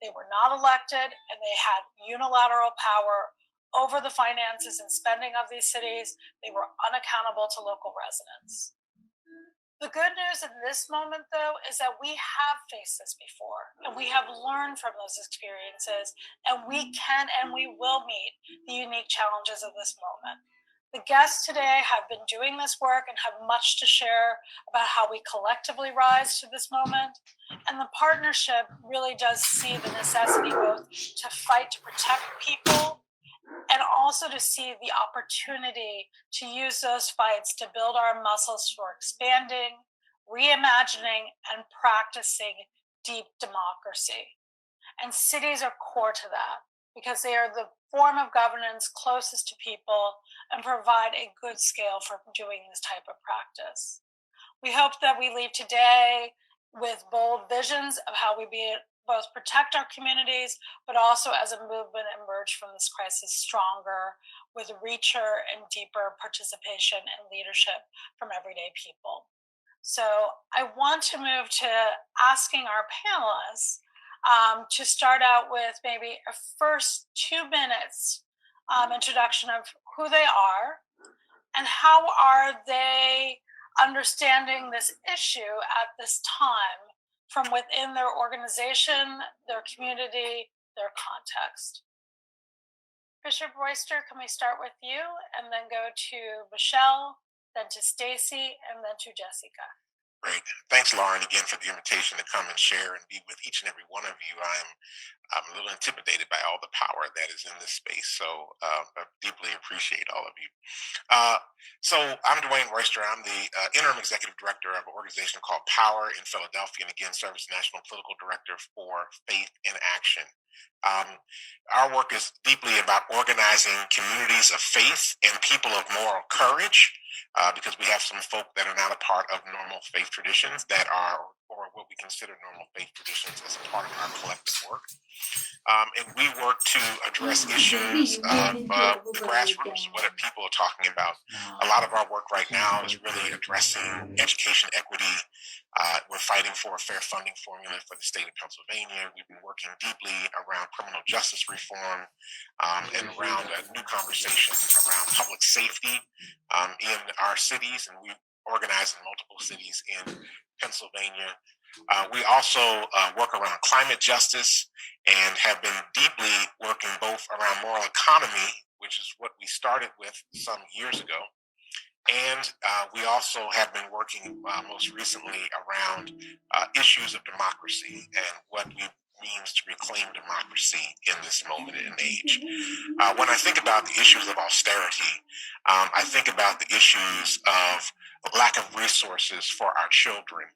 They were not elected, and they had unilateral power over the finances and spending of these cities. They were unaccountable to local residents. The good news in this moment, though, is that we have faced this before, and we have learned from those experiences, and we can and we will meet the unique challenges of this moment. The guests today have been doing this work and have much to share about how we collectively rise to this moment. And the partnership really does see the necessity both to fight to protect people and also to see the opportunity to use those fights to build our muscles for expanding, reimagining, and practicing deep democracy. And cities are core to that because they are the form of governance closest to people and provide a good scale for doing this type of practice. We hope that we leave today with bold visions of how we both protect our communities, but also as a movement emerge from this crisis stronger with richer and deeper participation and leadership from everyday people. So I want to move to asking our panelists to start out with maybe a first 2 minutes introduction of who they are and how are they understanding this issue at this time from within their organization, their community, their context. Bishop Royster, can we start with you and then go to Michelle, then to Stacy, and then to Jessica? Great. Thanks, Lauren, again for the invitation to come and share and be with each and every one of you. I'm a little intimidated by all the power that is in this space, so I deeply appreciate all of you. So I'm Dewayne Royster. I'm the interim executive director of an organization called Power in Philadelphia, and again, serve as national political director for Faith in Action. Our work is deeply about organizing communities of faith and people of moral courage, because we have some folk that are not a part of normal faith traditions that are, or what we consider normal faith traditions, as a part of our collective work. And we work to address issues of the grassroots, what people are talking about. A lot of our work right now is really addressing education equity. We're fighting for a fair funding formula for the state of Pennsylvania. We've been working deeply around criminal justice reform and around a new conversation around public safety in our cities, and we organize in multiple cities in Pennsylvania. We also work around climate justice and have been deeply working both around moral economy, which is what we started with some years ago. And we also have been working most recently around issues of democracy and what it means to reclaim democracy in this moment and age. When I think about the issues of austerity, I think about the issues of lack of resources for our children.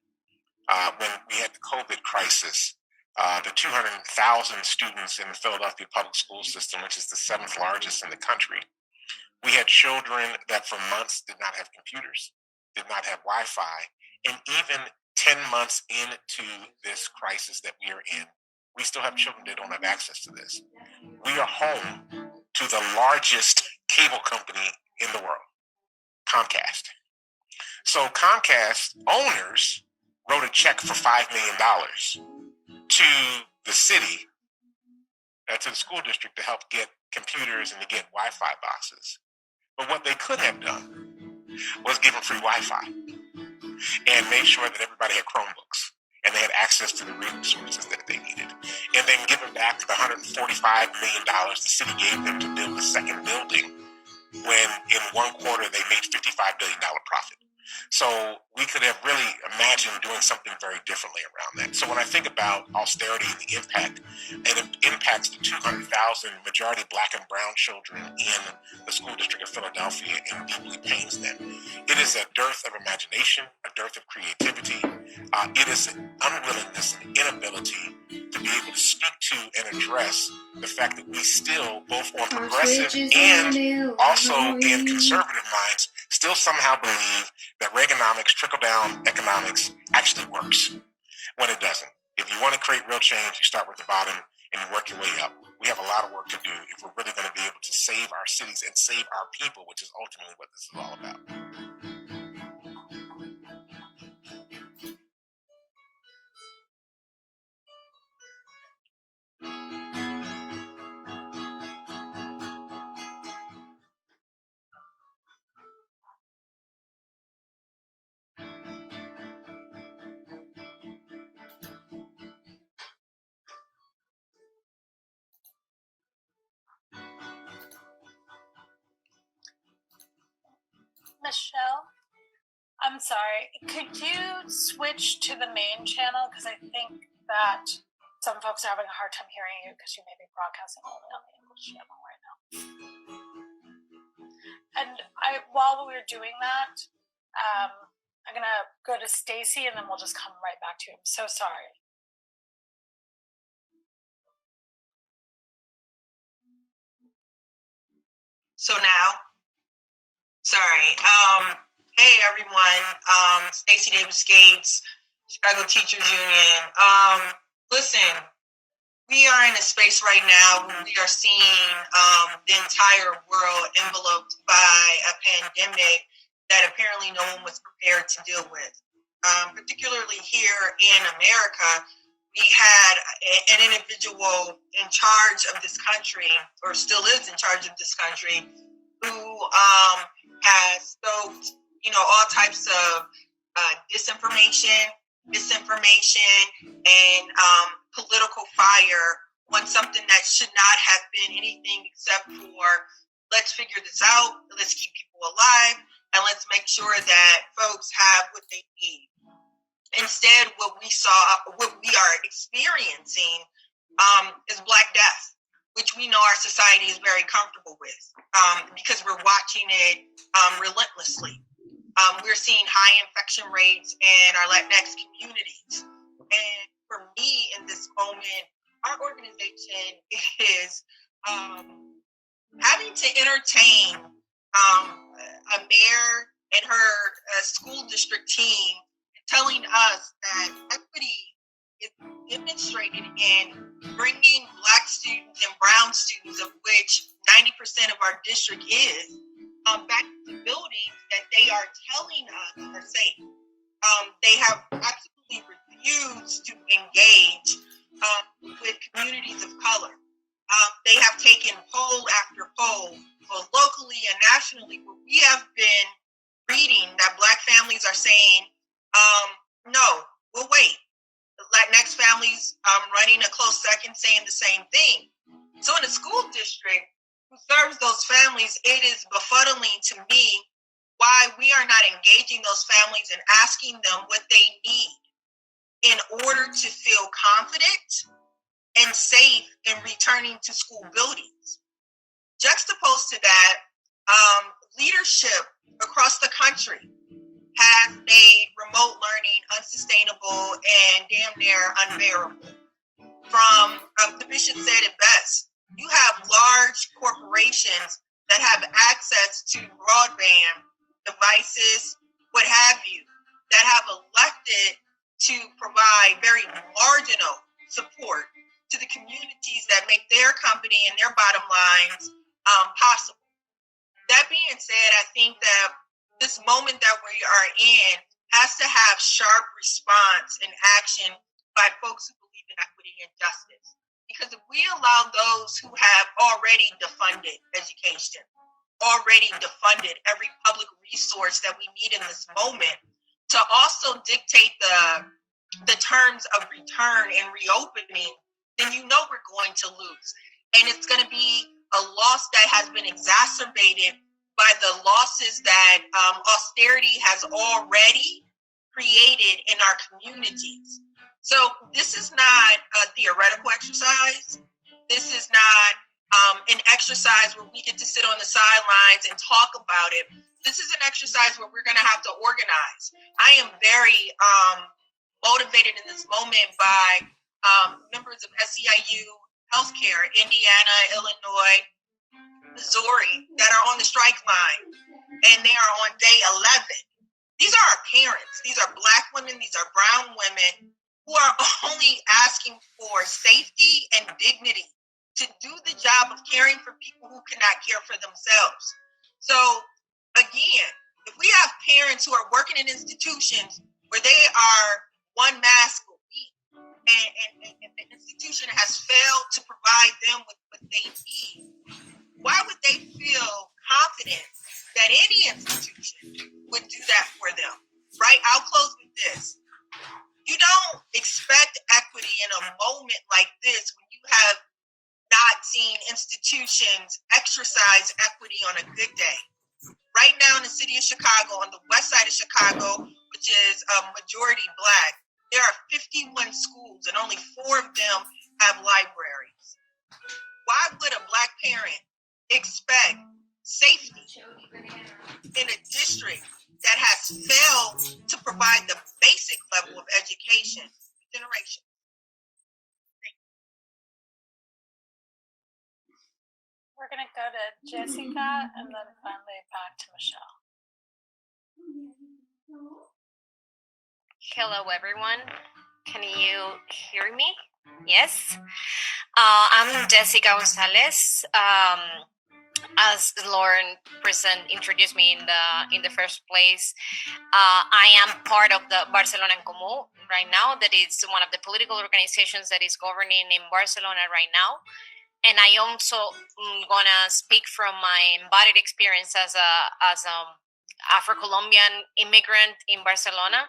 When we had the COVID crisis, the 200,000 students in the Philadelphia public school system, which is the 7th largest in the country, we had children that for months did not have computers, did not have Wi-Fi, and even 10 months into this crisis that we are in, we still have children that don't have access to this. We are home to the largest cable company in the world, Comcast. So Comcast owners wrote a check for $5 million to the city, to the school district, to help get computers and to get Wi-Fi boxes. But what they could have done was give them free Wi-Fi and make sure that everybody had Chromebooks and they had access to the resources that they needed. And then give them back the $145 million the city gave them to build a second building when in one quarter they made $55 billion profit. So we could have really imagined doing something very differently around that. So when I think about austerity and the impact, and it impacts the 200,000 majority Black and brown children in the school district of Philadelphia and deeply pains them. It is a dearth of imagination, a dearth of creativity. It is an unwillingness and inability to be able to speak to and address the fact that we still, both on progressive and also in conservative minds, still somehow believe that Reaganomics, trickle-down economics actually works when it doesn't. If you want to create real change, you start with the bottom and you work your way up. We have a lot of work to do if we're really going to be able to save our cities and save our people, which is ultimately what this is all about. Michelle, I'm sorry. Could you switch to the main channel? Because I think that some folks are having a hard time hearing you because you may be broadcasting only on the English channel right now. And while we're doing that, I'm going to go to Stacy and then we'll just come right back to you. I'm so sorry. So now, sorry. Hey everyone, Stacy Davis Gates, Chicago Teachers Union. Listen, we are in a space right now where we are seeing the entire world enveloped by a pandemic that apparently no one was prepared to deal with. Particularly here in America, we had an individual in charge of this country, or still is in charge of this country, who has stoked, all types of disinformation, and political fire on something that should not have been anything except for let's figure this out, let's keep people alive, and let's make sure that folks have what they need. Instead, what we are experiencing is Black Death, which we know our society is very comfortable with because we're watching it relentlessly. We're seeing high infection rates in our Latinx communities. And for me in this moment, our organization is having to entertain a mayor and her school district team telling us that equity is demonstrated in bringing Black students and brown students, of which 90% of our district is, back to buildings that they are telling us are safe. They have absolutely refused to engage with communities of color. They have taken poll after poll, both locally and nationally, where we have been reading that Black families are saying, no, we'll wait. Latinx families running a close second saying the same thing. So in a school district who serves those families, it is befuddling to me why we are not engaging those families and asking them what they need in order to feel confident and safe in returning to school buildings. Juxtaposed to that, leadership across the country has made remote learning unsustainable and damn near unbearable. From the bishop said it best, you have large corporations that have access to broadband devices, what have you, that have elected to provide very marginal support to the communities that make their company and their bottom lines possible. That being said, I think that this moment that we are in has to have sharp response and action by folks who believe in equity and justice. Because if we allow those who have already defunded education, already defunded every public resource that we need in this moment, to also dictate the terms of return and reopening, then you know we're going to lose. And it's going to be a loss that has been exacerbated by the losses that austerity has already created in our communities. So this is not a theoretical exercise. This is not an exercise where we get to sit on the sidelines and talk about it. This is an exercise where we're going to have to organize. I am very motivated in this moment by members of SEIU Healthcare, Indiana, Illinois, Missouri, that are on the strike line, and they are on day 11. These are our parents. These are Black women. These are brown women who are only asking for safety and dignity to do the job of caring for people who cannot care for themselves. So again, if we have parents who are working in institutions where they are one mask a week, and the institution has failed to provide them with what they need, why would they feel confident that any institution would do that for them, right? I'll close with this. You don't expect equity in a moment like this when you have not seen institutions exercise equity on a good day. Right now in the city of Chicago, on the west side of Chicago, which is majority Black, there are 51 schools and only 4 of them have libraries. Why would a Black parent expect safety in a district that has failed to provide the basic level of education for generations? We're going to go to Jessica and then finally back to Michelle. Hello, everyone. Can you hear me? Yes. I'm Jessica Gonzalez. As Lauren introduced me in the first place, I am part of the Barcelona and Comú right now. That is one of the political organizations that is governing in Barcelona right now. And I also gonna speak from my embodied experience as a Afro-Colombian immigrant in Barcelona.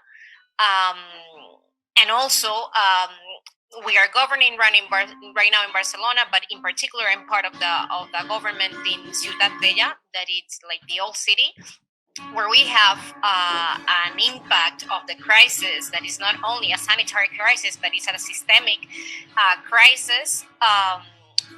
And also, we are governing right now in Barcelona, but in particular, I'm part of the government in Ciutat Bella, that it's like the old city, where we have an impact of the crisis that is not only a sanitary crisis, but it's a systemic crisis,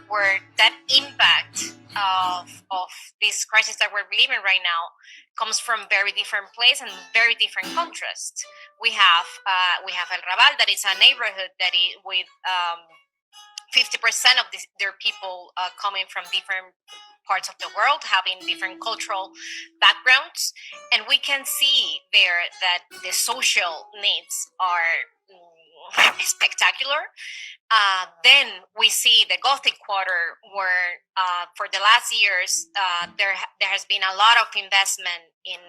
where that impact of this crisis that we're living right now comes from very different places and very different contrasts. We have El Raval, that is a neighborhood that is with 50% of their people coming from different parts of the world, having different cultural backgrounds, and we can see there that the social needs are spectacular. Then we see the Gothic Quarter, where for the last years there has been a lot of investment in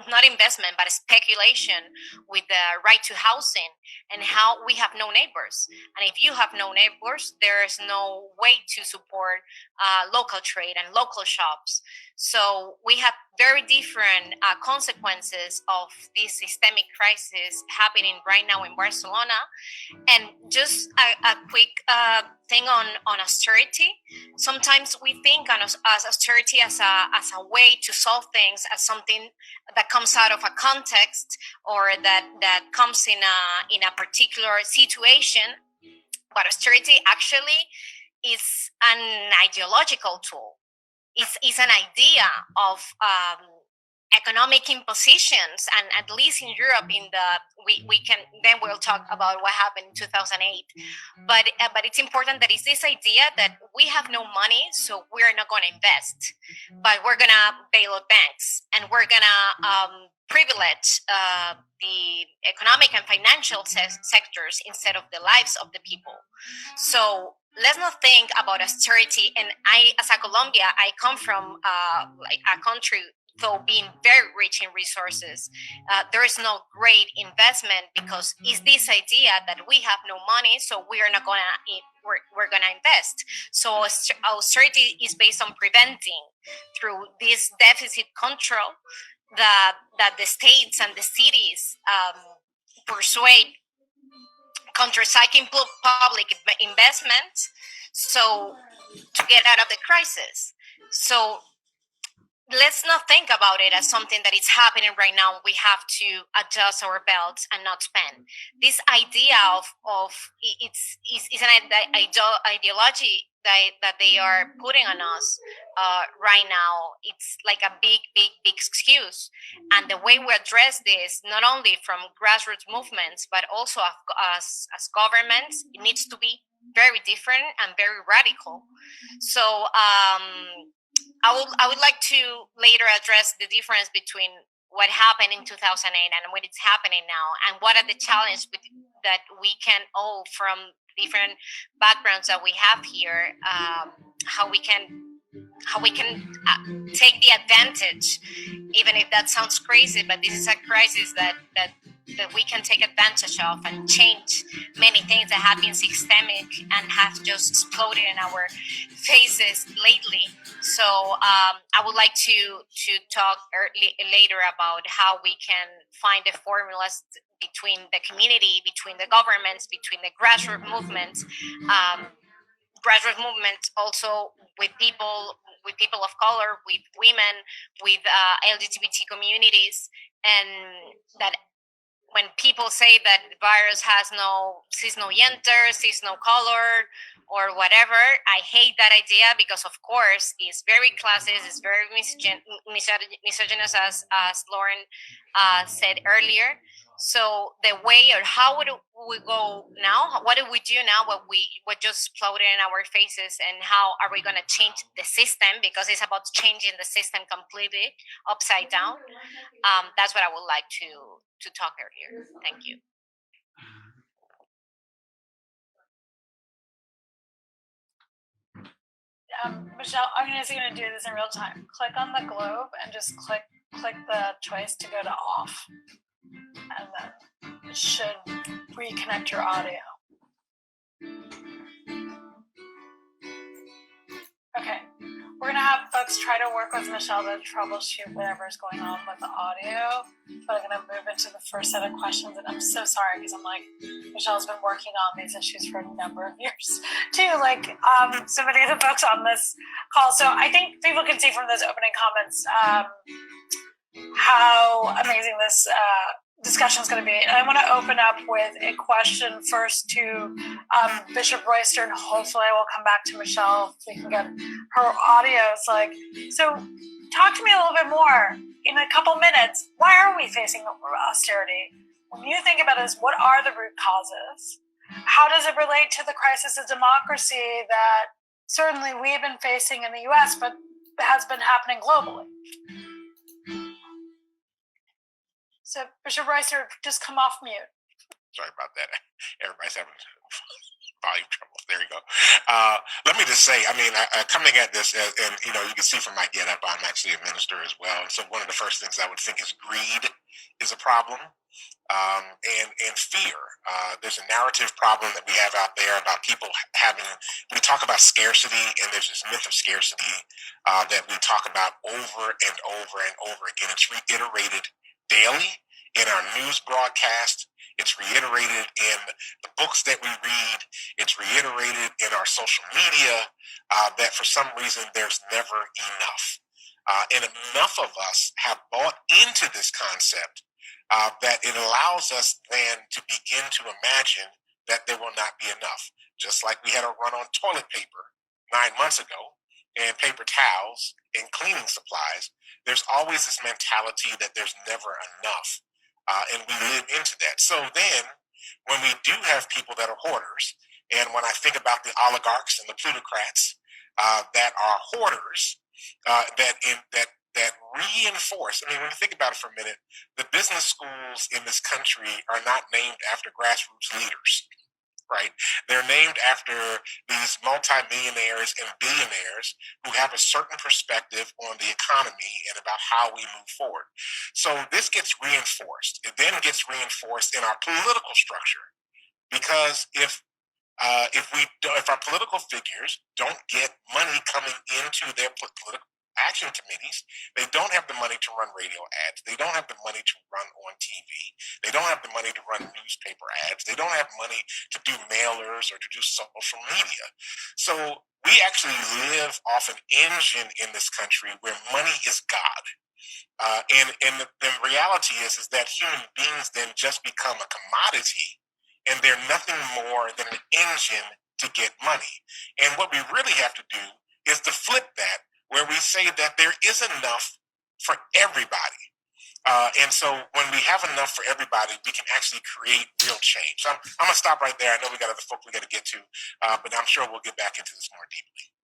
not investment, but speculation with the right to housing, and how we have no neighbors. And if you have no neighbors, there's no way to support local trade and local shops. So we have very different consequences of this systemic crisis happening right now in Barcelona. And just a quick thing on austerity. Sometimes we think as austerity as a way to solve things, as something that comes out of a context, or that comes in a particular situation. But austerity actually is an ideological tool. It's an idea of economic impositions, and at least in Europe, we'll talk about what happened in 2008. But it's important that it's this idea that we have no money, so we're not going to invest, but we're going to bail out banks, and we're going to privilege the economic and financial sectors instead of the lives of the people. So let's not think about austerity. And I, as a Colombia, I come from like a country, though being very rich in resources, there is no great investment, because it's this idea that we have no money, so we're gonna invest. So austerity is based on preventing, through this deficit control, that the states and the cities persuade countercycling public investment, so to get out of the crisis. So let's not think about it as something that is happening right now. We have to adjust our belts and not spend. This idea of it's an ideology that they are putting on us right now. It's like a big excuse. And the way we address this, not only from grassroots movements, but also as governments, it needs to be very different and very radical. So I would like to later address the difference between what happened in 2008 and what is happening now, and what are the challenges that we can all from different backgrounds that we have here, how we can take the advantage, even if that sounds crazy, but this is a crisis that we can take advantage of and change many things that have been systemic and have just exploded in our faces lately. So I would like to talk later about how we can find the formulas between the community, between the governments, between the grassroots movements also with people people of color, with women, with LGBT communities, and that when people say that the virus sees no gender, sees no color, or whatever, I hate that idea because, of course, it's very classist, it's very misogynist, as Lauren said earlier. So the way, or how would we go now? What do we do now? What just exploded in our faces, and how are we going to change the system? Because it's about changing the system completely upside down. That's what I would like to talk earlier. Thank you. Michelle, I'm going to do this in real time. Click on the globe and just click the choice to go to off. And then it should reconnect your audio. Okay. We're going to have folks try to work with Michelle to troubleshoot whatever is going on with the audio. But I'm going to move into the first set of questions. And I'm so sorry because I'm like, Michelle's been working on these issues for a number of years too, like so many of the folks on this call. So I think people can see from those opening comments how amazing this discussion is going to be. And I want to open up with a question first to Bishop Royster, and hopefully I will come back to Michelle if we can get her audio. It's like, so talk to me a little bit more in a couple minutes. Why are we facing austerity? When you think about this, what are the root causes? How does it relate to the crisis of democracy that certainly we have been facing in the US, but has been happening globally? So, Bishop Royster, just come off mute. Sorry about that. Everybody's having volume trouble. There you go. Let me just say, I mean, coming at this, and you know, you can see from my getup, I'm actually a minister as well. And so one of the first things I would think is greed is a problem, and fear. There's a narrative problem that we have out there about people having. We talk about scarcity, and there's this myth of scarcity that we talk about over and over and over again. It's reiterated daily in our news broadcast. It's reiterated in the books that we read. It's reiterated in our social media that for some reason there's never enough. And enough of us have bought into this concept that it allows us then to begin to imagine that there will not be enough. Just like we had a run on toilet paper 9 months ago, and paper towels and cleaning supplies, there's always this mentality that there's never enough. And we live into that. So then when we do have people that are hoarders, and when I think about the oligarchs and the plutocrats that are hoarders, that reinforce, I mean, when you think about it for a minute, the business schools in this country are not named after grassroots leaders. Right? They're named after these multimillionaires and billionaires who have a certain perspective on the economy and about how we move forward. So this gets reinforced. It then gets reinforced in our political structure, because if our political figures don't get money coming into their political action committees, they don't have the money to run radio ads. They don't have the money to run on TV. They don't have the money to run newspaper ads. They don't have money to do mailers or to do social media. So we actually live off an engine in this country where money is God. And the reality is that human beings then just become a commodity, and they're nothing more than an engine to get money. And what we really have to do is to flip that, where we say that there is enough for everybody. And so when we have enough for everybody, we can actually create real change. So I'm going to stop right there. I know we got other folk we got to get to, but I'm sure we'll get back into this more deeply.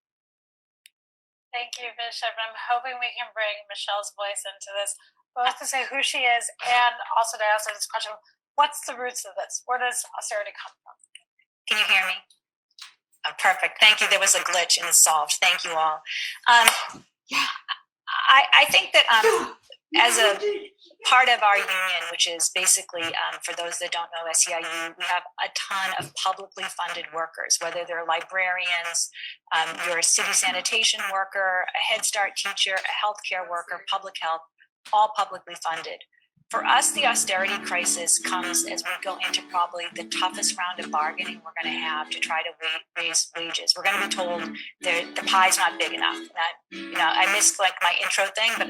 Thank you, Bishop. I'm hoping we can bring Michelle's voice into this, both to say who she is and also to answer this question, what's the roots of this? Where does austerity come from? Can you hear me? Oh, perfect. Thank you. There was a glitch and it's solved. Thank you all. I think that as a part of our union, which is basically, for those that don't know SEIU, we have a ton of publicly funded workers, whether they're librarians, you're a city sanitation worker, a Head Start teacher, a healthcare worker, public health, all publicly funded. For us, the austerity crisis comes as we go into probably the toughest round of bargaining we're going to have to try to raise wages. We're going to be told the pie's not big enough. I missed like my intro thing, but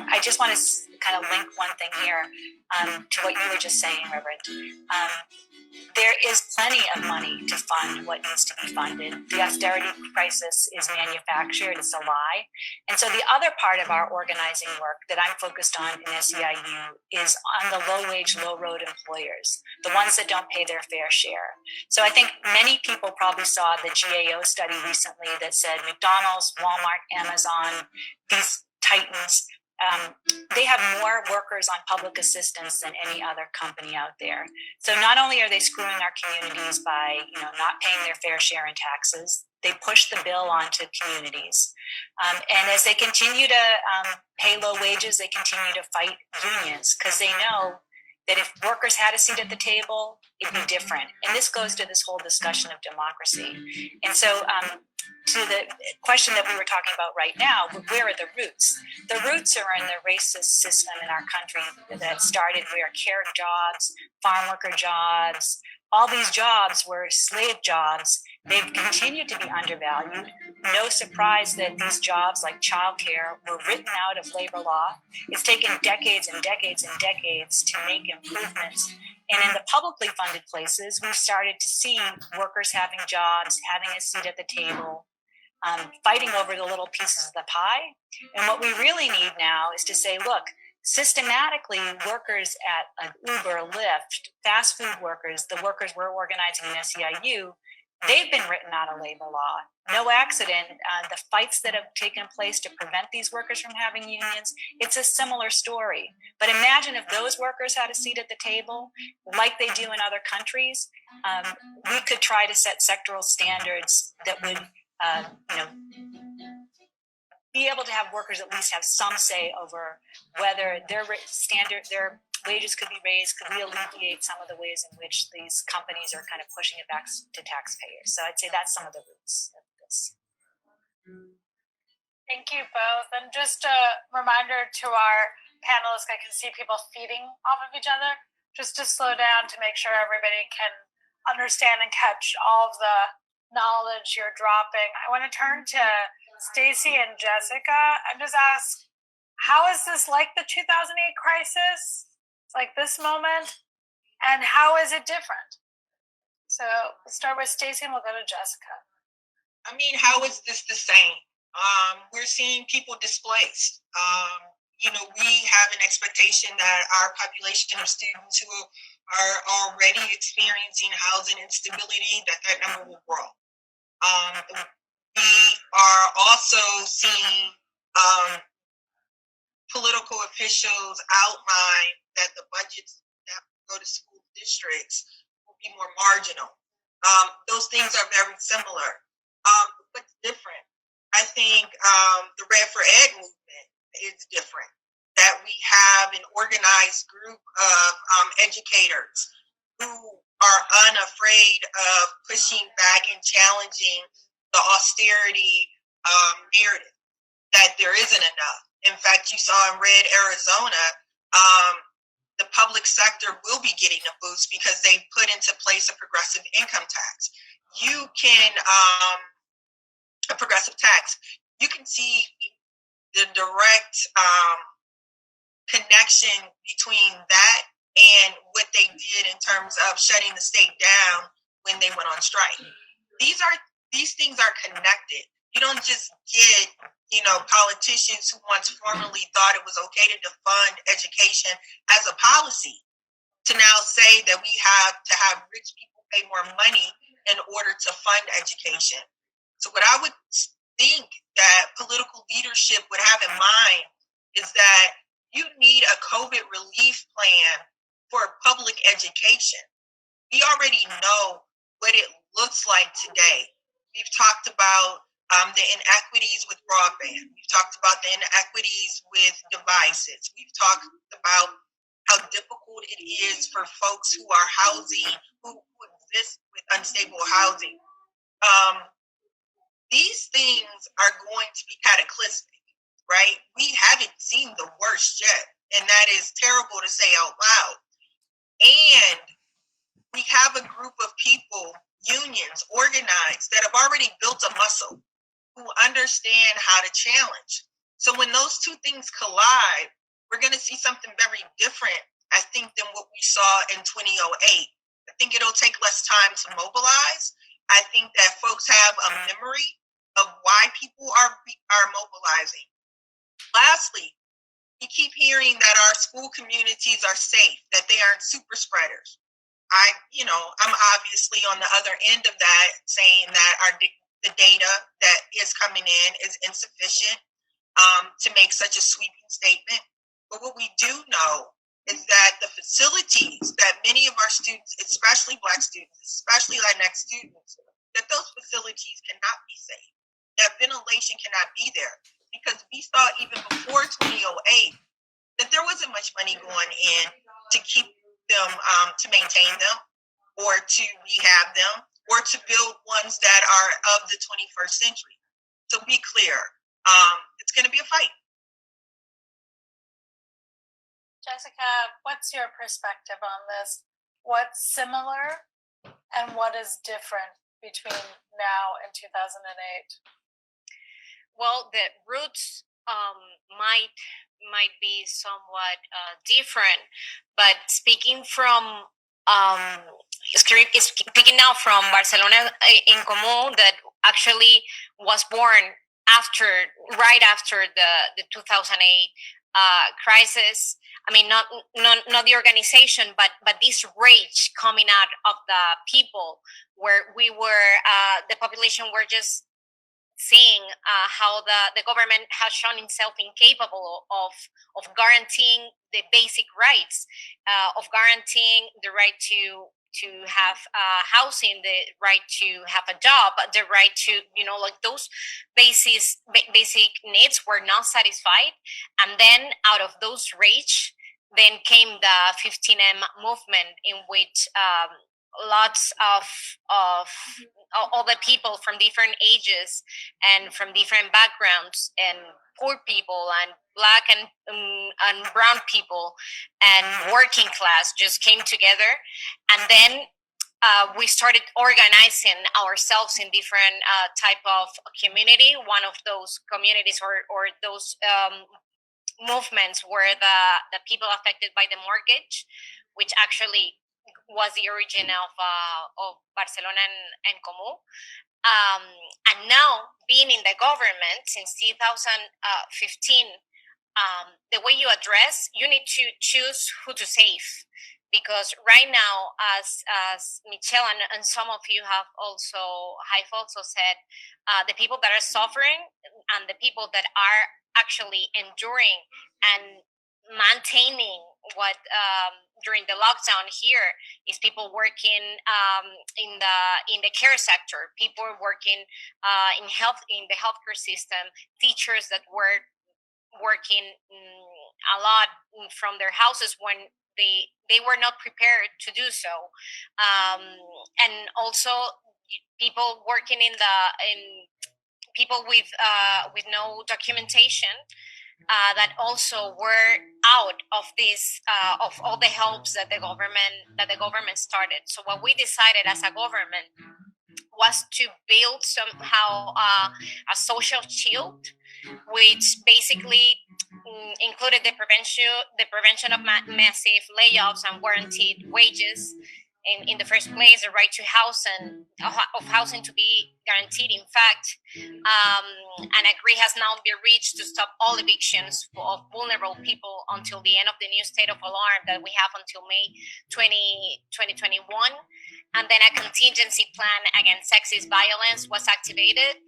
I just want to kind of link one thing here to what you were just saying, Reverend. There is plenty of money to fund what needs to be funded. The austerity crisis is manufactured, it's a lie. And so the other part of our organizing work that I'm focused on in SEIU is on the low-wage, low-road employers, the ones that don't pay their fair share. So I think many people probably saw the GAO study recently that said McDonald's, Walmart, Amazon, these titans, they have more workers on public assistance than any other company out there. So not only are they screwing our communities by, not paying their fair share in taxes, they push the bill onto communities. And as they continue to pay low wages, they continue to fight unions because they know that if workers had a seat at the table, it'd be different. And this goes to this whole discussion of democracy. And so to the question that we were talking about right now, where are the roots? The roots are in the racist system in our country that started where care jobs, farm worker jobs, all these jobs were slave jobs. They've continued to be undervalued. No surprise that these jobs like childcare were written out of labor law. It's taken decades and decades and decades to make improvements. And in the publicly funded places, we've started to see workers having jobs, having a seat at the table, fighting over the little pieces of the pie. And what we really need now is to say, look, systematically, workers at Uber, Lyft, fast food workers, the workers we're organizing in SEIU, they've been written out of labor law. No accident. The fights that have taken place to prevent these workers from having unions, it's a similar story. But imagine if those workers had a seat at the table, like they do in other countries, we could try to set sectoral standards that would be able to have workers at least have some say over whether their wages could be raised. Could we alleviate some of the ways in which these companies are kind of pushing it back to taxpayers? So I'd say that's some of the roots of this. Thank you both. And just a reminder to our panelists, I can see people feeding off of each other, just to slow down to make sure everybody can understand and catch all of the knowledge you're dropping. I want to turn to Stacy and Jessica and just ask, how is this like the 2008 crisis? It's like this moment, and how is it different? So let's start with Stacy and we'll go to Jessica. I mean, how is this the same? We're seeing people displaced. We have an expectation that our population of students who are already experiencing housing instability, that number will grow. We are also seeing political officials outline that the budgets that go to school districts will be more marginal. Those things are very similar. What's different? I think the Red for Ed movement is different. That we have an organized group of educators who are unafraid of pushing back and challenging the austerity narrative, that there isn't enough. In fact, you saw in Red Arizona, the public sector will be getting a boost because they put into place a progressive income tax. You can, a progressive tax, you can see the direct connection between that and what they did in terms of shutting the state down when they went on strike. These things are connected. You don't just get, politicians who once formerly thought it was okay to defund education as a policy to now say that we have to have rich people pay more money in order to fund education. So what I would think that political leadership would have in mind is that you need a COVID relief plan for public education. We already know what it looks like today. We've talked about the inequities with broadband. We've talked about the inequities with devices. We've talked about how difficult it is for folks who are who exist with unstable housing. These things are going to be cataclysmic, right? We haven't seen the worst yet. and that is terrible to say out loud. And we have a group of people, unions, organized, that have already built a muscle, who understand how to challenge. So when those two things collide, we're going to see something very different, I think, than what we saw in 2008. I think it'll take less time to mobilize. I think that folks have a memory of why people are mobilizing. Lastly, we keep hearing that our school communities are safe, that they aren't super spreaders. I'm obviously on the other end of that, saying that the data that is coming in is insufficient to make such a sweeping statement. But what we do know is that the facilities that many of our students, especially Black students, especially Latinx students, that those facilities cannot be safe. That ventilation cannot be there, because we saw even before 2008 that there wasn't much money going in to keep them, to maintain them, or to rehab them, or to build ones that are of the 21st century. So be clear, it's going to be a fight. Jessica, what's your perspective on this? What's similar and what is different between now and 2008? Well, the roots might be somewhat different, but speaking now from Barcelona in Comú, that actually was born right after the 2008 crisis. I mean, not the organization, but this rage coming out of the people, where we were, the population were just seeing how the government has shown itself incapable of guaranteeing the basic rights, of guaranteeing the right to have housing, the right to have a job, the right to, like those basic needs were not satisfied. And then out of those rage, then came the 15M movement, in which lots of all the people from different ages and from different backgrounds, and poor people and Black and brown people and working class just came together. And then we started organizing ourselves in different type of community. One of those communities or those movements were the people affected by the mortgage, which actually was the origin of Barcelona and Comú. And now, being in the government since 2015, the way you address, you need to choose who to save. Because right now, as Michelle and some of you have also said, the people that are suffering and the people that are actually enduring and maintaining what during the lockdown here is people working in the care sector, people working in the healthcare system, teachers that were working a lot from their houses when they were not prepared to do so, and also people working in people with no documentation. That also were out of this of all the helps that the government started. So what we decided as a government was to build somehow a social shield, which basically included the prevention of massive layoffs and guaranteed wages. In the first place, the right to housing to be guaranteed. In fact, an agree has now been reached to stop all evictions of vulnerable people until the end of the new state of alarm that we have until May 2021. And then a contingency plan against sexist violence was activated.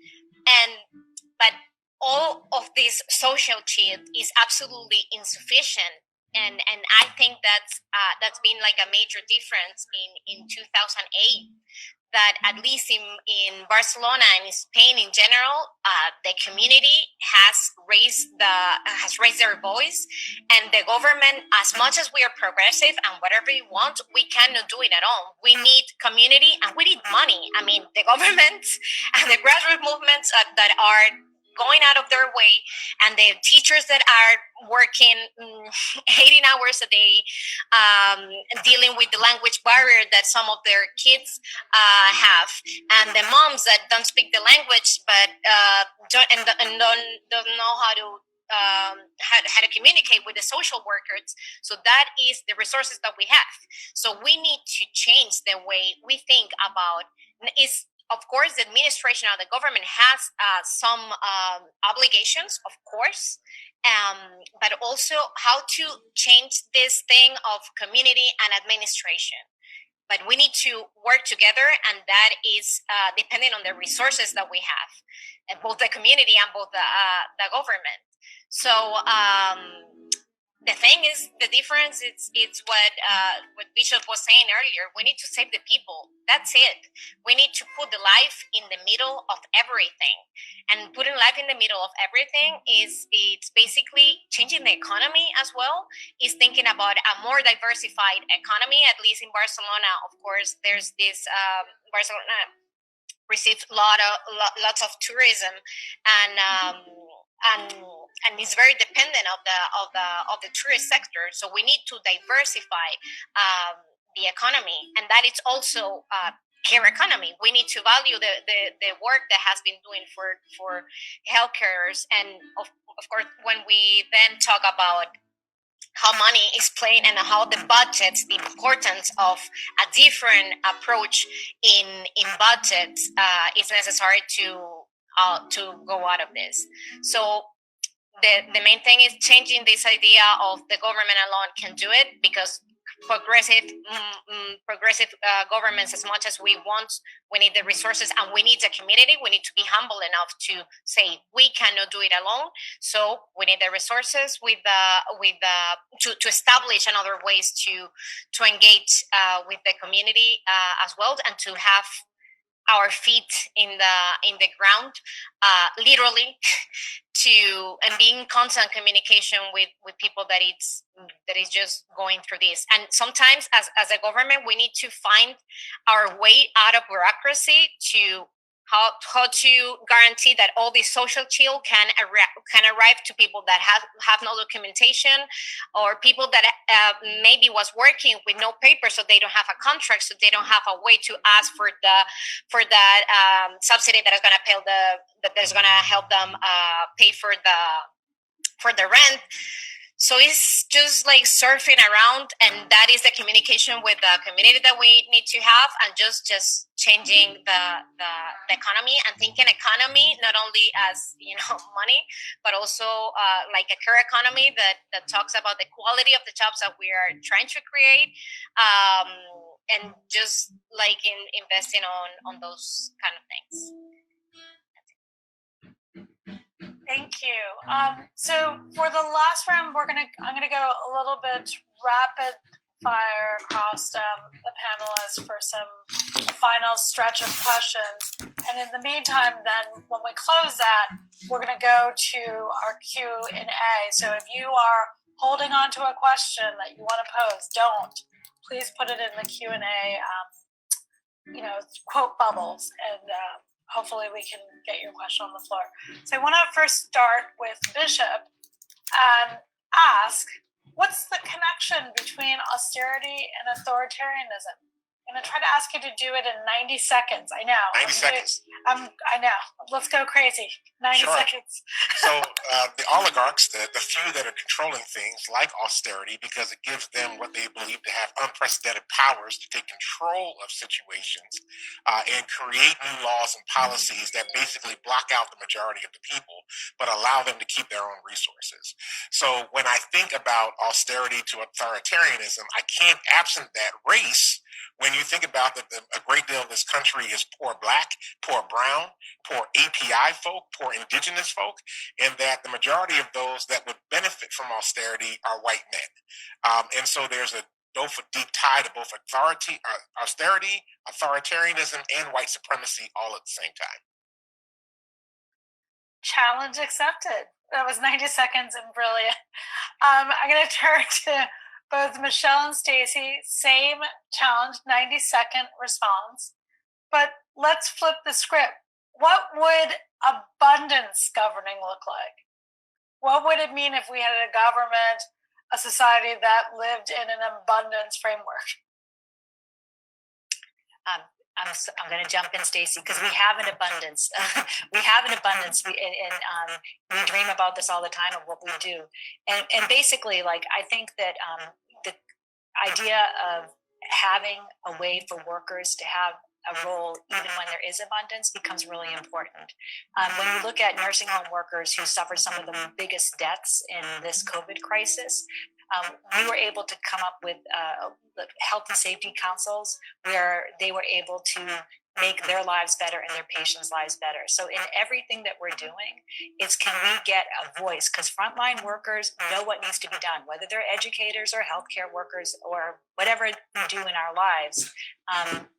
But all of this social shield is absolutely insufficient. And I think that's been like a major difference in 2008, that at least in Barcelona and in Spain in general, the community has raised their voice, and the government, as much as we are progressive and whatever we want, we cannot do it at all. We need community and we need money. I mean, the government and the grassroots movements that are going out of their way, and the teachers that are working 18 hours a day, dealing with the language barrier that some of their kids have, and the moms that don't speak the language but don't know how to communicate with the social workers. So that is the resources that we have. So we need to change the way we think about is. Of course, the administration of the government has some obligations, of course, but also how to change this thing of community and administration. But we need to work together, and that is depending on the resources that we have, both the community and both the government. So the thing is, the difference it's what Bishop was saying earlier. We need to save the people. That's it. We need to put the life in the middle of everything, and putting life in the middle of everything it's basically changing the economy as well. Is thinking about a more diversified economy. At least in Barcelona, of course, there's this Barcelona receives lots of tourism, and it's very dependent of the tourist sector. So we need to diversify the economy, and that it's also care economy. We need to value the work that has been doing for healthcareers, and of course, when we then talk about how money is playing and how the budgets, the importance of a different approach in budgets is necessary to go out of this. So the main thing is changing this idea of the government alone can do it, because progressive governments, as much as we want, we need the resources and we need the community. We need to be humble enough to say we cannot do it alone. So we need the resources to establish another ways to engage with the community as well, and to have our feet in the ground, literally, and being in constant communication with people that is just going through this. And sometimes, as a government, we need to find our way out of bureaucracy to how to guarantee that all this social chill can arrive to people that have no documentation, or people that maybe was working with no paper, so they don't have a contract, so they don't have a way to ask for that subsidy that is going to help them pay for the rent. So it's just like surfing around, and that is the communication with the community that we need to have, and just changing the economy and thinking economy not only as money, but also like a care economy that talks about the quality of the jobs that we are trying to create, and just like investing on those kind of things. Thank you. So for the last round, I'm gonna go a little bit rapid fire across the panelists for some final stretch of questions. And in the meantime, then when we close that, we're gonna go to our Q&A. So if you are holding on to a question that you want to pose, please put it in the Q&A, quote bubbles, and hopefully we can get your question on the floor. So I want to first start with Bishop and ask, what's the connection between austerity and authoritarianism? I'm going to try to ask you to do it in 90 seconds. I know. 90 seconds. I know. Let's go crazy. 90 seconds. So the oligarchs, the few that are controlling things like austerity, because it gives them what they believe to have unprecedented powers to take control of situations and create new laws and policies that basically block out the majority of the people, but allow them to keep their own resources. So when I think about austerity to authoritarianism, I can't absent that race. When you think about that, a great deal of this country is poor Black, poor Brown, poor API folk, poor indigenous folk, and that the majority of those that would benefit from austerity are white men. And so there's a deep tie to both austerity, authoritarianism, and white supremacy all at the same time. Challenge accepted. That was 90 seconds and brilliant. I'm going to turn to both Michelle and Stacy. Same challenge, 90-second response. But let's flip the script. what would abundance governing look like? What would it mean if we had a government, a society that lived in an abundance framework? I'm going to jump in, Stacy, because we have an abundance. We have an abundance, and we dream about this all the time of what we do. And basically, like, I think that the idea of having a way for workers to have a role even when there is abundance becomes really important. When you look at nursing home workers who suffered some of the biggest deaths in this COVID crisis, we were able to come up with health and safety councils where they were able to make their lives better and their patients' lives better. So in everything that we're doing, it's can we get a voice? Because frontline workers know what needs to be done, whether they're educators or healthcare workers or whatever we do in our lives.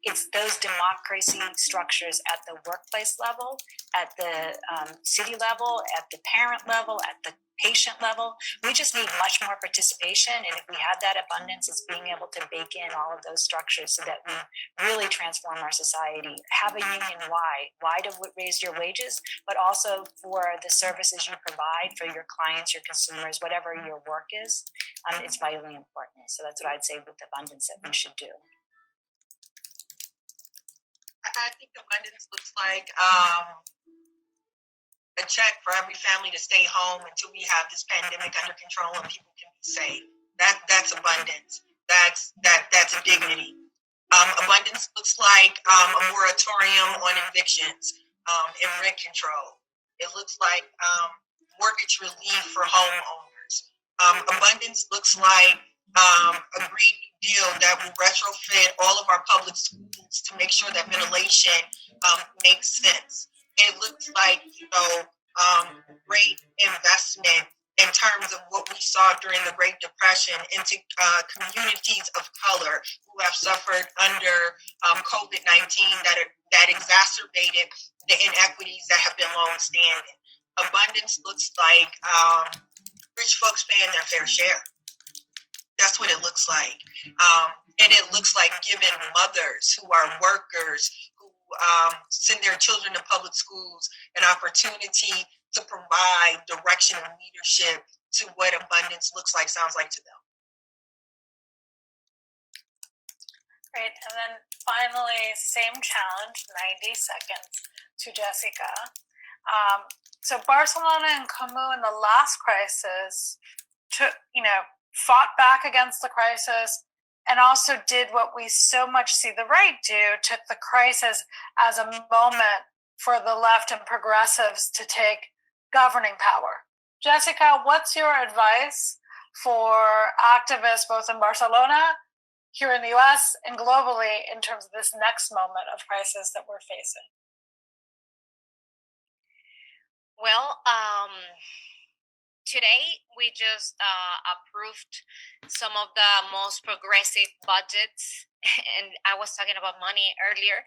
It's those democracy structures at the workplace level, at the city level, at the parent level, at the patient level. We just need much more participation. And if we have that abundance, it's being able to bake in all of those structures so that we really transform our society. Have a union why to raise your wages, but also for the services you provide for your clients, your consumers, whatever your work is. It's vitally important. So that's what I'd say with abundance that we should do. I think abundance looks like a check for every family to stay home until we have this pandemic under control and people can be safe. That's abundance. That's a dignity. Abundance looks like a moratorium on evictions and rent control. It looks like mortgage relief for homeowners. Abundance looks like a Green New Deal that will retrofit all of our public schools to make sure that ventilation makes sense. It looks like, great investment in terms of what we saw during the Great Depression into communities of color who have suffered under COVID-19 that exacerbated the inequities that have been long-standing. Abundance looks like rich folks paying their fair share. That's what it looks like. And it looks like giving mothers who are workers, who send their children to public schools, an opportunity to provide direction and leadership to what abundance looks like, sounds like to them. Great. And then finally, same challenge, 90 seconds to Jessica. So Barcelona and Comú in the last crisis fought back against the crisis and also did what we so much see the right do, took the crisis as a moment for the left and progressives to take governing power. Jessica, what's your advice for activists both in Barcelona, here in the US, and globally in terms of this next moment of crisis that we're facing? Well, today we just approved some of the most progressive budgets, and I was talking about money earlier.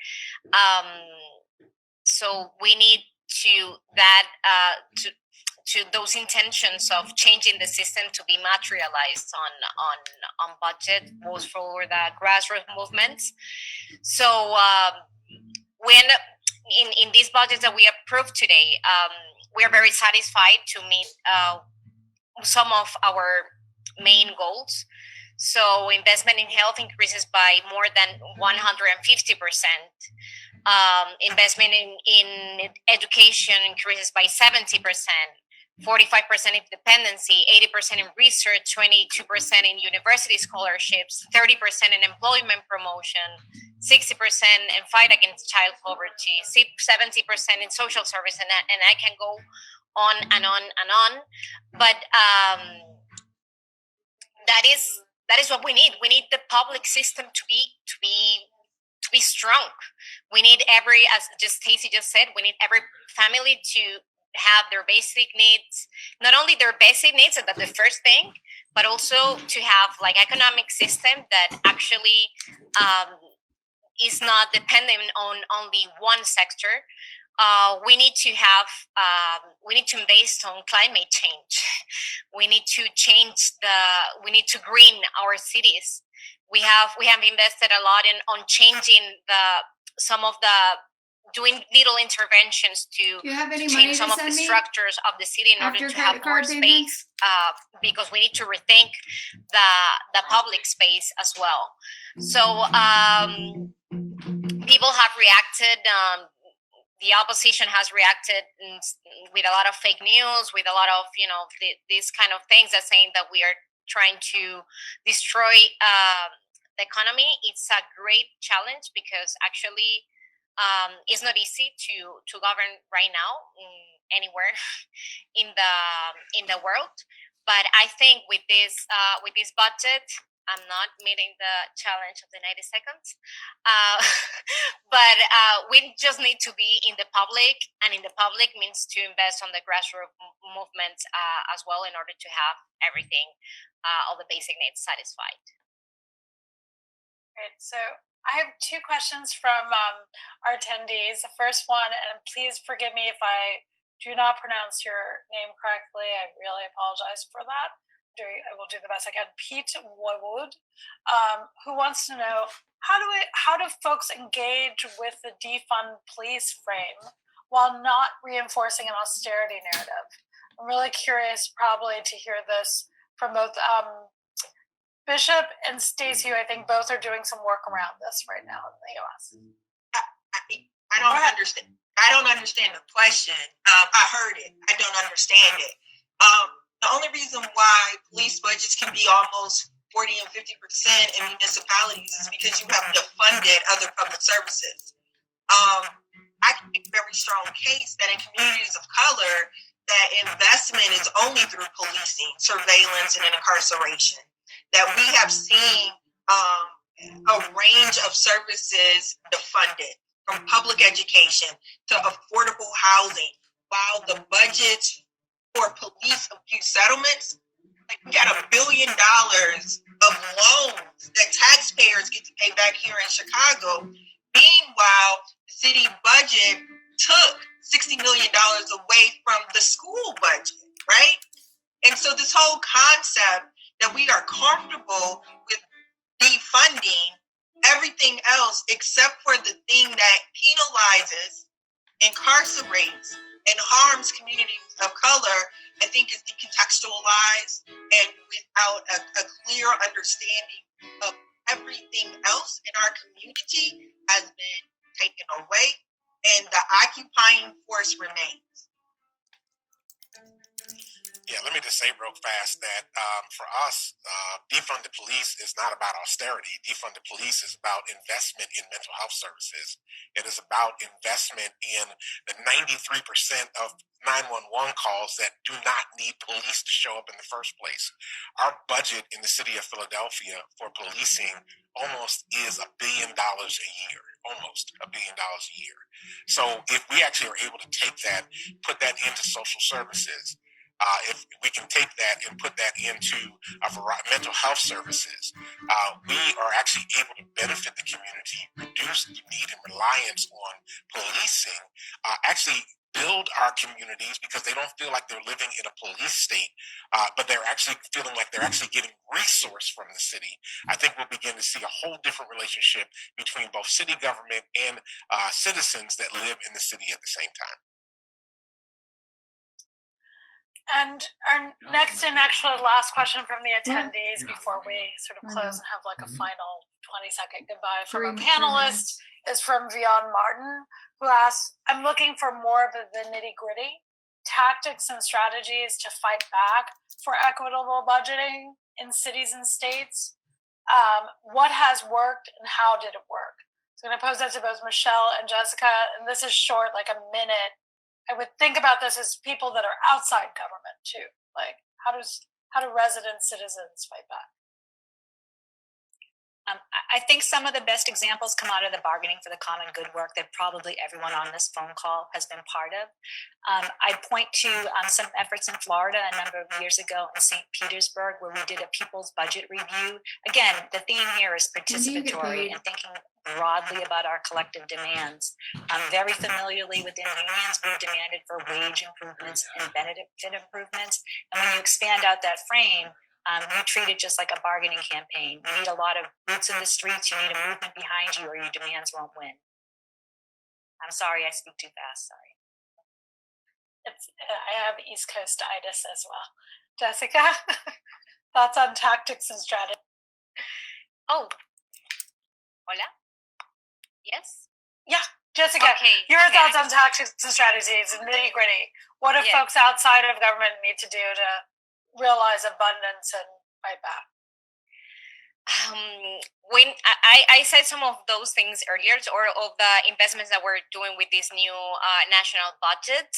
So we need to those intentions of changing the system to be materialized on budget, both for the grassroots movements. So we end up in these budgets that we approved today. We are very satisfied to meet some of our main goals. So investment in health increases by more than 150%. Investment in education increases by 70%, 45% in dependency, 80% in research, 22% in university scholarships, 30% in employment promotion, 60% in fight against child poverty, 70% in social service, and I can go on and on and on. But that is what we need. We need the public system to be strong. We need as just Stacy just said, we need every family to have their basic needs, not only their basic needs, that's the first thing, but also to have like economic system that actually is not dependent on only one sector. We need to invest on climate change. We need to we need to green our cities. We have invested a lot on changing some of the doing little interventions to Do you have any money change to some of the send me structures of the city in order after to have more credit card payments? space, because we need to rethink the public space as well. So people have reacted. The opposition has reacted with a lot of fake news, with a lot of these kind of things that saying that we are trying to destroy the economy. It's a great challenge because actually it's not easy to govern right now anywhere in the world. But I think with this budget, I'm not meeting the challenge of the 90 seconds. But we just need to be in the public, and in the public means to invest on the grassroots movement as well in order to have everything, all the basic needs satisfied. Great. So I have two questions from our attendees. The first one, and please forgive me if I do not pronounce your name correctly. I really apologize for that. I will do the best I can. Pete Wood, who wants to know how do folks engage with the defund police frame while not reinforcing an austerity narrative? I'm really curious, probably, to hear this from both Bishop and Stacy, who I think both are doing some work around this right now in the U.S. I don't understand. I don't understand the question. I heard it. I don't understand it. The only reason why police budgets can be almost 40 and 50% in municipalities is because you have defunded other public services. I can make a very strong case that in communities of color, that investment is only through policing, surveillance, and incarceration. That we have seen a range of services defunded, from public education to affordable housing, while the budgets for police abuse settlements, like we got $1 billion of loans that taxpayers get to pay back here in Chicago. Meanwhile, the city budget took $60 million away from the school budget, right? And so this whole concept that we are comfortable with defunding everything else except for the thing that penalizes, incarcerates, and harms communities of color, I think is decontextualized and without a clear understanding of everything else in our community has been taken away, and the occupying force remains. Yeah, let me just say real fast that for us, defund the police is not about austerity. Defund the police is about investment in mental health services. It is about investment in the 93% of 911 calls that do not need police to show up in the first place. Our budget in the city of Philadelphia for policing almost is $1 billion a year. Almost $1 billion a year. So if we actually are able to take that, put that into social services, if we can take that and put that into mental health services, we are actually able to benefit the community, reduce the need and reliance on policing, actually build our communities because they don't feel like they're living in a police state, but they're actually feeling like they're actually getting resource from the city. I think we'll begin to see a whole different relationship between both city government and citizens that live in the city at the same time. And our next and actually last question from the attendees before we sort of close and have like a final 20-second goodbye from our panelists is from Vion Martin, who asks, I'm looking for more of the nitty-gritty tactics and strategies to fight back for equitable budgeting in cities and states. What has worked and how did it work? So I'm going to pose that to both Michelle and Jessica, and this is short, like a minute. I would think about this as people that are outside government too. Like, how do resident citizens fight back? I think some of the best examples come out of the bargaining for the common good work that probably everyone on this phone call has been part of. I point to some efforts in Florida a number of years ago in St. Petersburg, where we did a people's budget review. Again, the theme here is participatory and thinking broadly about our collective demands. Very familiarly within unions, we demanded for wage improvements and benefit improvements. And when you expand out that frame, you treat it just like a bargaining campaign. You need a lot of boots in the streets. You need a movement behind you, or your demands won't win. I'm sorry, I speak too fast. Sorry. I have East Coast-itis as well. Jessica, thoughts on tactics and strategy? Oh, hola. Yes. Yeah, Jessica. Okay. Your okay. thoughts on tactics and strategies and nitty gritty. What do Yeah. folks outside of government need to do to realize abundance and fight back? When I said some of those things earlier, or of the investments that we're doing with this new national budget,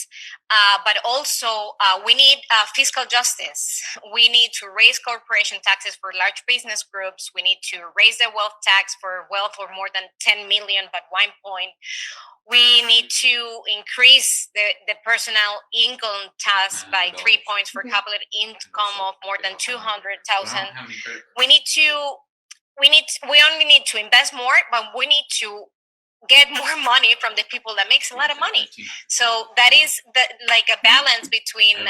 but also we need fiscal justice. We need to raise corporation taxes for large business groups. We need to raise the wealth tax for wealth for more than 10 million, but 1 point. We need to increase the personal income tax by 3 points for coupled income of more than 200,000. We only need to invest more, but we need to get more money from the people that makes a lot of money. So that is like a balance between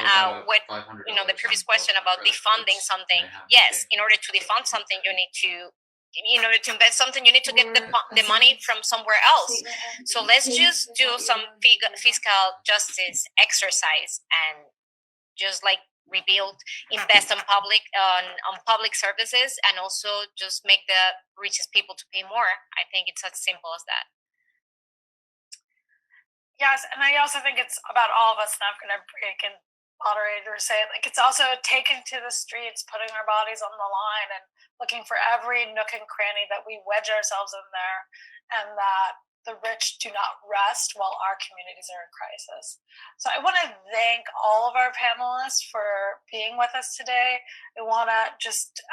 what the previous question about defunding something. Yes, in order to defund something, in order to invest something, you need to get the money from somewhere else. So let's just do some fiscal justice exercise and just like invest on public services, and also just make the richest people to pay more. I think it's as simple as that. Yes, and I also think it's about all of us, and I'm going to break and moderators say it. Like, it's also taking to the streets, putting our bodies on the line, and looking for every nook and cranny that we wedge ourselves in there, and that the rich do not rest while our communities are in crisis. So I want to thank all of our panelists for being with us today. I want to just,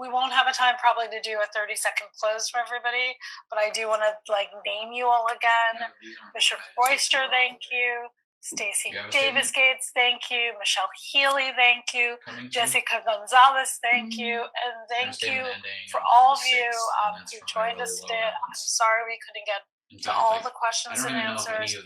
we won't have a time probably to do a 30-second close for everybody, but I do want to name you all again. Bishop Royster, thank you. Stacy Davis Gates, thank you. Michelle Healy, thank you. Jessica Gonzalez, thank you. And thank you for all of you who joined us today. I'm sorry we couldn't get to all the questions and answers.